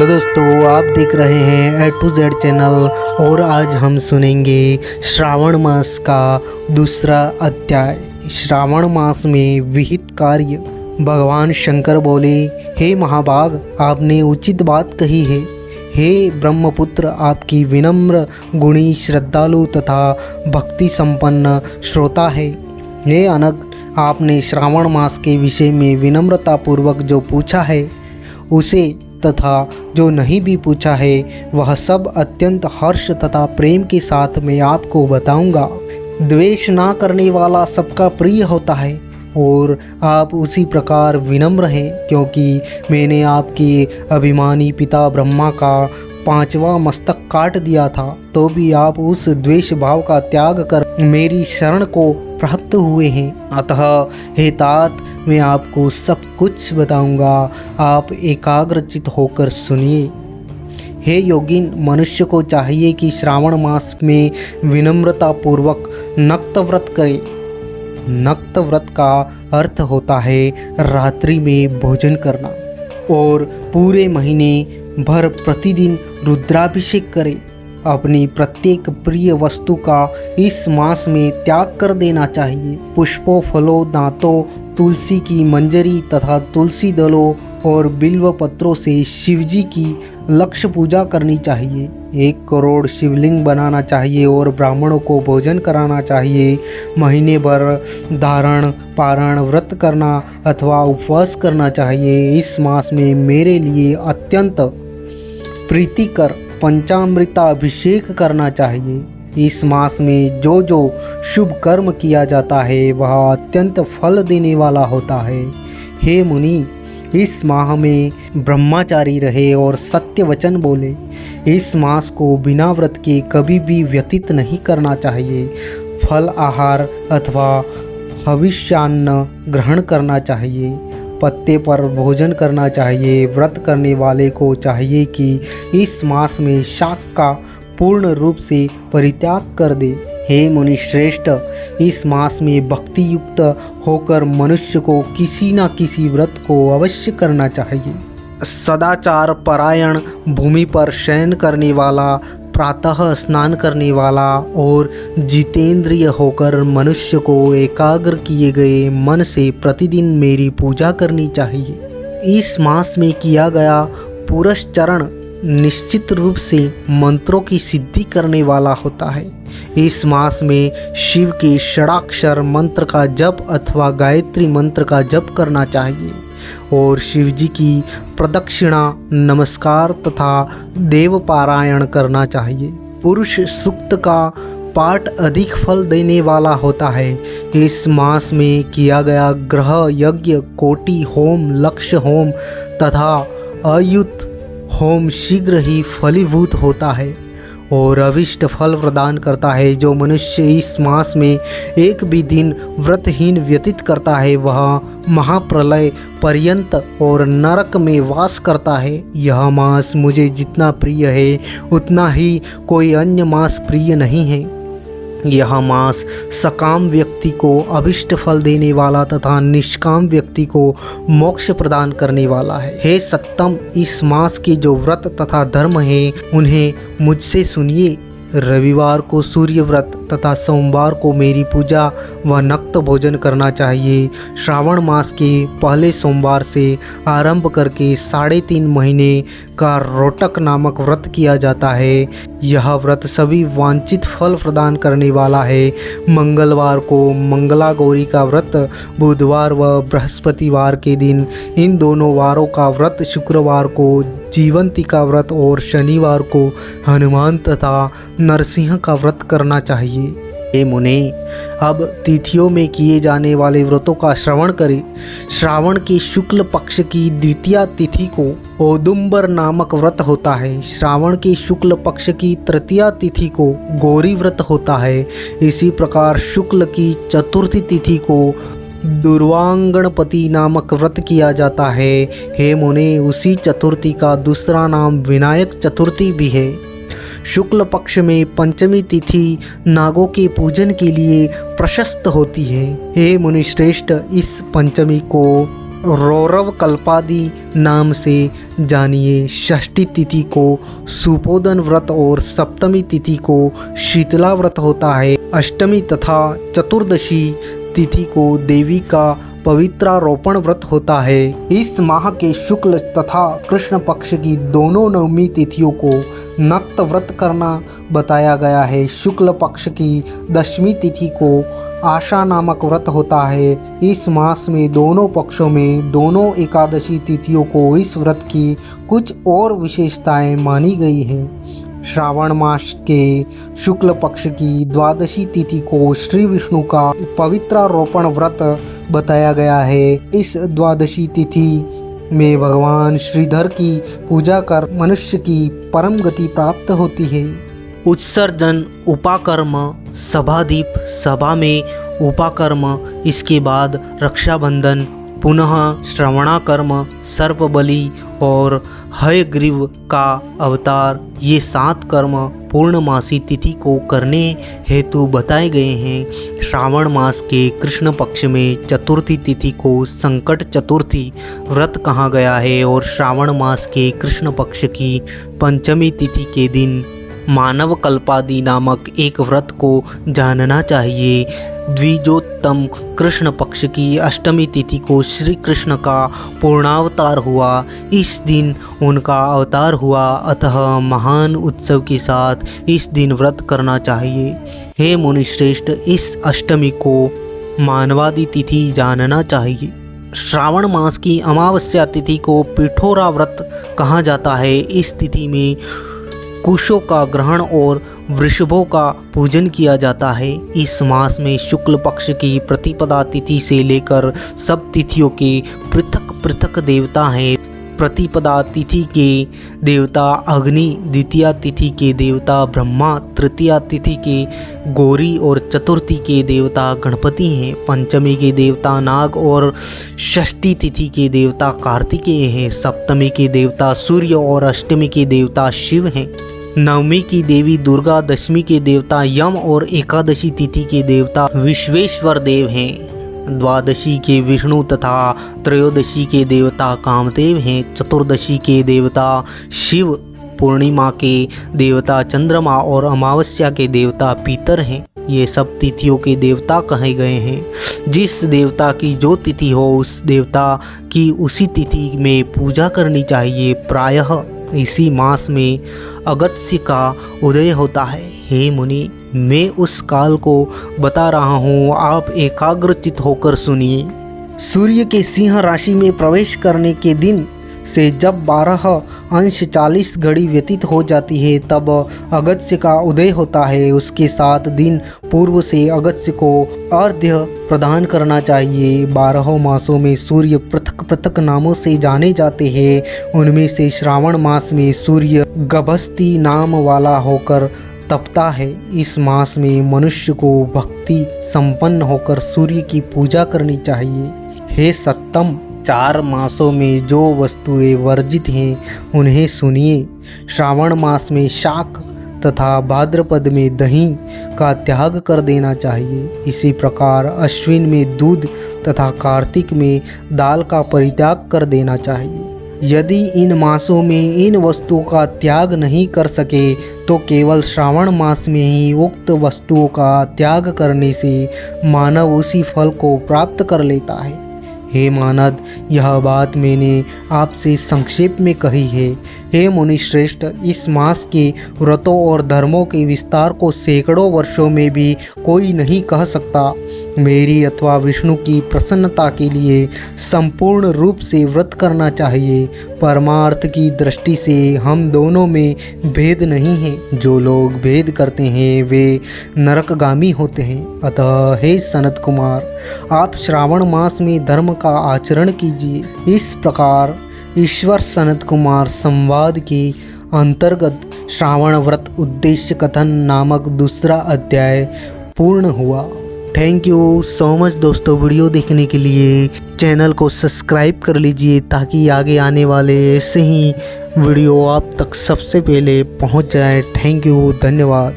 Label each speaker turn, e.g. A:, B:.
A: दोस्तों, आप देख रहे हैं ए टू जेड चैनल और आज हम सुनेंगे श्रावण मास का दूसरा अध्याय। श्रावण मास में विहित कार्य। भगवान शंकर बोले, हे महाभाग, आपने उचित बात कही है। हे ब्रह्मपुत्र, आपकी विनम्र, गुणी, श्रद्धालु तथा भक्ति संपन्न श्रोता है। हे अनग, आपने श्रावण मास के विषय में विनम्रतापूर्वक जो पूछा है उसे तथा जो नहीं भी पूछा है वह सब अत्यंत हर्ष तथा प्रेम के साथ मैं आपको बताऊंगा। द्वेष ना करने वाला सबका प्रिय होता है और आप उसी प्रकार विनम्र हैं, क्योंकि मैंने आपके अभिमानी पिता ब्रह्मा का 5वां मस्तक काट दिया था, तो भी आप उस द्वेष भाव का त्याग कर मेरी शरण को प्राप्त हुए हैं। अतः हे तात, मैं आपको सब कुछ बताऊंगा, आप एकाग्रचित होकर सुनिए। हे योगिन, मनुष्य को चाहिए कि श्रावण मास में विनम्रतापूर्वक नक्त व्रत करे। नक्त व्रत का अर्थ होता है रात्रि में भोजन करना और पूरे महीने भर प्रतिदिन रुद्राभिषेक करे। अपनी प्रत्येक प्रिय वस्तु का इस मास में त्याग कर देना चाहिए। पुष्पों, फलों, दांतों, तुलसी की मंजरी तथा तुलसी दलों और बिल्व पत्रों से शिवजी की लक्ष्य पूजा करनी चाहिए। 1 करोड़ शिवलिंग बनाना चाहिए और ब्राह्मणों को भोजन कराना चाहिए। महीने भर धारण, पारण, व्रत करना अथवा उपवास करना चाहिए। इस मास में मेरे लिए अत्यंत प्रीतिकर पंचामृताभिषेक करना चाहिए। इस मास में जो जो शुभ कर्म किया जाता है वह अत्यंत फल देने वाला होता है। हे मुनि, इस माह में ब्रह्मचारी रहे और सत्य वचन बोले। इस मास को बिना व्रत के कभी भी व्यतीत नहीं करना चाहिए। फल आहार अथवा हविष्यान्न ग्रहण करना चाहिए। पत्ते पर भोजन करना चाहिए। व्रत करने वाले को चाहिए कि इस मास में शाक का पूर्ण रूप से परित्याग कर दे। हे मुनि श्रेष्ठ, इस मास में भक्ति युक्त होकर मनुष्य को किसी न किसी व्रत को अवश्य करना चाहिए। सदाचार परायण, भूमि पर शयन करने वाला, प्रातः स्नान करने वाला और जितेंद्रिय होकर मनुष्य को एकाग्र किए गए मन से प्रतिदिन मेरी पूजा करनी चाहिए। इस मास में किया गया पुरस्चरण निश्चित रूप से मंत्रों की सिद्धि करने वाला होता है। इस मास में शिव के षडाक्षर मंत्र का जप अथवा गायत्री मंत्र का जप करना चाहिए और शिवजी की प्रदक्षिणा, नमस्कार तथा देव पारायण करना चाहिए। पुरुष सूक्त का पाठ अधिक फल देने वाला होता है। इस मास में किया गया ग्रह यज्ञ, कोटि होम, लक्ष्य होम तथा अयुत होम शीघ्र ही फलीभूत होता है और अविष्ट फल प्रदान करता है। जो मनुष्य इस मास में एक भी दिन व्रतहीन व्यतीत करता है वह महाप्रलय पर्यंत और नरक में वास करता है। यह मास मुझे जितना प्रिय है उतना ही कोई अन्य मास प्रिय नहीं है। यह मास सकाम व्यक्ति को अभिष्ट फल देने वाला तथा निष्काम व्यक्ति को मोक्ष प्रदान करने वाला है। हे सत्तम, इस मास के जो व्रत तथा धर्म है उन्हें मुझसे सुनिए। रविवार को सूर्य व्रत तथा सोमवार को मेरी पूजा व नक्त भोजन करना चाहिए। श्रावण मास के पहले सोमवार से आरंभ करके 3.5 महीने का रोटक नामक व्रत किया जाता है। यह व्रत सभी वांछित फल प्रदान करने वाला है। मंगलवार को मंगला गौरी का व्रत, बुधवार व बृहस्पतिवार के दिन इन दोनों वारों का व्रत, शुक्रवार को जीवंती का व्रत और शनिवार को हनुमान तथा नरसिंह का व्रत करना चाहिए। हे मुने, अब तिथियों में किए जाने वाले व्रतों का श्रवण करें। श्रावण के शुक्ल पक्ष की द्वितीया तिथि को औदुंबर नामक व्रत होता है। श्रावण के शुक्ल पक्ष की तृतीया तिथि को गौरी व्रत होता है। इसी प्रकार शुक्ल की चतुर्थी तिथि को दुर्वांगणपति नामक व्रत किया जाता है। हे मुने, उसी चतुर्थी का दूसरा नाम विनायक चतुर्थी भी है। शुक्ल पक्ष में पंचमी तिथि नागों के पूजन के लिए प्रशस्त होती है। हे मुनिश्रेष्ठ, इस पंचमी को रौरव कल्पादि नाम से जानिए। षष्ठी तिथि को सुपोदन व्रत और सप्तमी तिथि को शीतला व्रत होता है। अष्टमी तथा चतुर्दशी तिथि को देवी का पवित्रारोपण व्रत होता है। इस माह के शुक्ल तथा कृष्ण पक्ष की दोनों नवमी तिथियों को नक्त व्रत करना बताया गया है। शुक्ल पक्ष की दशमी तिथि को आशा नामक व्रत होता है। इस मास में दोनों पक्षों में दोनों एकादशी तिथियों को इस व्रत की कुछ और विशेषताएं मानी गई हैं। श्रावण मास के शुक्ल पक्ष की द्वादशी तिथि को श्री विष्णु का पवित्रारोपण व्रत बताया गया है। इस द्वादशी तिथि में भगवान श्रीधर की पूजा कर मनुष्य की परम गति प्राप्त होती है। उत्सर्जन, उपाकर्म, सभादीप, सभा में उपाकर्म, इसके बाद रक्षाबंधन, पुनः श्रवणाकर्म, सर्पबलि और हयग्रीव का अवतार, ये 7 कर्म पूर्णमासी तिथि को करने हेतु बताए गए हैं। श्रावण मास के कृष्ण पक्ष में चतुर्थी तिथि को संकट चतुर्थी व्रत कहा गया है और श्रावण मास के कृष्ण पक्ष की पंचमी तिथि के दिन मानव कल्पादि नामक एक व्रत को जानना चाहिए। द्विजोत्तम कृष्ण पक्ष की अष्टमी तिथि को श्री कृष्ण का पूर्णावतार हुआ। इस दिन उनका अवतार हुआ, अतः महान उत्सव के साथ इस दिन व्रत करना चाहिए। हे मुनिश्रेष्ठ, इस अष्टमी को मानवादि तिथि जानना चाहिए। श्रावण मास की अमावस्या तिथि को पिठोरा व्रत कहा जाता है। इस तिथि में कुशों का ग्रहण और वृषभों का पूजन किया जाता है। इस मास में शुक्ल पक्ष की प्रतिपदा तिथि से लेकर सब तिथियों के पृथक पृथक देवता हैं। प्रतिपदा तिथि के देवता अग्नि, द्वितीया तिथि के देवता ब्रह्मा, तृतीया तिथि के गौरी और चतुर्थी के देवता गणपति हैं। पंचमी के देवता नाग और षष्ठी तिथि के देवता कार्तिकेय हैं। सप्तमी के देवता सूर्य और अष्टमी के देवता शिव हैं। नवमी की देवी दुर्गा, दशमी के देवता यम और एकादशी तिथि के देवता विश्वेश्वर देव हैं। द्वादशी के विष्णु तथा त्रयोदशी के देवता कामदेव हैं। चतुर्दशी के देवता शिव, पूर्णिमा के देवता चंद्रमा और अमावस्या के देवता पीतर हैं। ये सब तिथियों के देवता कहे गए हैं। जिस देवता की जो तिथि हो उस देवता की उसी तिथि में पूजा करनी चाहिए। प्रायः इसी मास में अगस्त्य का उदय होता है। हे मुनि, मैं उस काल को बता रहा हूँ, आप एकाग्रचित होकर सुनिए। सूर्य के सिंह राशि में प्रवेश करने के दिन से जब 12:40 घड़ी व्यतीत हो जाती है तब अगस्त्य का उदय होता है। उसके 7 दिन पूर्व से अगस्त्य को अर्घ्य प्रदान करना चाहिए। 12 मासों में सूर्य पृथक पृथक नामों से जाने जाते हैं। उनमें से श्रावण मास में सूर्य गभस्ती नाम वाला होकर तपता है। इस मास में मनुष्य को भक्ति संपन्न होकर सूर्य की पूजा करनी चाहिए। हे सत्तम, 4 मासों में जो वस्तुएं वर्जित हैं उन्हें सुनिए। श्रावण मास में शाक तथा भाद्रपद में दही का त्याग कर देना चाहिए। इसी प्रकार अश्विन में दूध तथा कार्तिक में दाल का परित्याग कर देना चाहिए। यदि इन मासों में इन वस्तुओं का त्याग नहीं कर सके तो केवल श्रावण मास में ही उक्त वस्तुओं का त्याग करने से मानव उसी फल को प्राप्त कर लेता है। हे मानद, यह बात मैंने आपसे संक्षेप में कही है। हे मुनिश्रेष्ठ, इस मास के व्रतों और धर्मों के विस्तार को सैकड़ों वर्षों में भी कोई नहीं कह सकता। मेरी अथवा विष्णु की प्रसन्नता के लिए संपूर्ण रूप से व्रत करना चाहिए। परमार्थ की दृष्टि से हम दोनों में भेद नहीं है। जो लोग भेद करते हैं वे नरकगामी होते हैं। अतः हे सनत कुमार, आप श्रावण मास में धर्म का आचरण कीजिए। इस प्रकार ईश्वर सनत कुमार संवाद के अंतर्गत श्रावण व्रत उद्देश्य कथन नामक दूसरा अध्याय पूर्ण हुआ। थैंक यू सो मच दोस्तों, वीडियो देखने के लिए चैनल को सब्सक्राइब कर लीजिए ताकि आगे आने वाले ऐसे ही वीडियो आप तक सबसे पहले पहुंच जाए। थैंक यू, धन्यवाद।